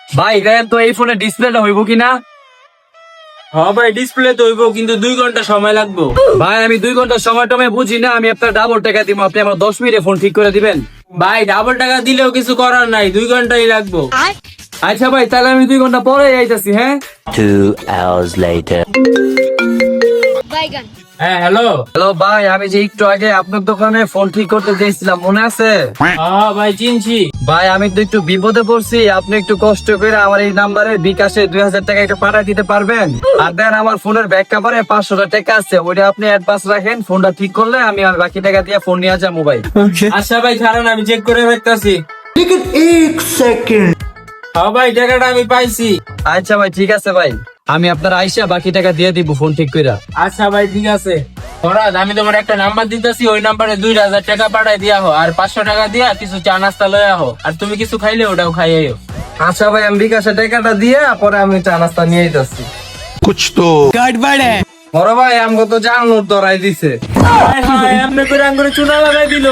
ভাই দেখেন তো এই ফোনের ডিসপ্লেটা হইব কিনা। হ্যাঁ ভাই, ডিসপ্লে তো হইব, কিন্তু 2 ঘন্টা সময় লাগবে। ভাই আমি 2 ঘন্টার সময় টমে বুঝি না, আমি আপনার ডাবল টাকা দিব, আপনি আমার 10 মিনিটে ফোন ঠিক করে দিবেন। ভাই ডাবল টাকা দিলেও কিছু করার নাই, 2 ঘন্টাই লাগবে। আচ্ছা ভাই, তাহলে আমি 2 ঘন্টা পরে আইতাছি। হ্যাঁ 2 hours later. বাইগান। হ্যাঁ হ্যালো। হ্যালো ভাই, আমি যে একটু আগে আপনার দোকানে ফোন ঠিক করতে দিয়েছিলাম, মনে আছে? হ্যাঁ ভাই চিনছি। ভাই আমি তো একটু বিপদে পড়ছি, আপনি একটু কষ্ট করে আমার এই নাম্বারে বিকাশে 2000 টাকা একটু পাঠিয়ে দিতে পারবেন? আর দেন আমার ফোনের ব্যাক কভারে 500 টাকা আছে, ওইটা আপনি অ্যাডভান্স রাখেন, ফোনটা ঠিক করলে আমি আর বাকি টাকা দিয়ে ফোন নিয়ে যাবো ভাই। আচ্ছা ভাই খারান, আমি চেক করে দেখতাছি। হ্যাঁ ভাই, টাকাটা আমি পাইছি। আচ্ছা ভাই ঠিক আছে ভাই, আমি আপনার আইসা বাকি টাকা দিয়ে দিব ফোন ঠিক কইরা। আচ্ছা ভাই ঠিক আছে। ফরাদ, আমি তোমার একটা নাম্বার দিতেছি, ওই নাম্বারে 2000 টাকা পাঠাই দিয়া হো, আর 500 টাকা দিয়া কিছু চা নাস্তা লয়ে আহো, আর তুমি কিছু খাইলে ওটাও খাইয়াইও। আচ্ছা ভাই, আমি বিকাশে টাকাটা দিয়ে পরে আমি চা নাস্তা নিয়ে যাচ্ছি। कुछ तो বড় ভাই আমগো তো জানুর ধরাই দিছে। হায় হায়, এমনি করে আঙ্গুরে চুনা লাগাই দিল।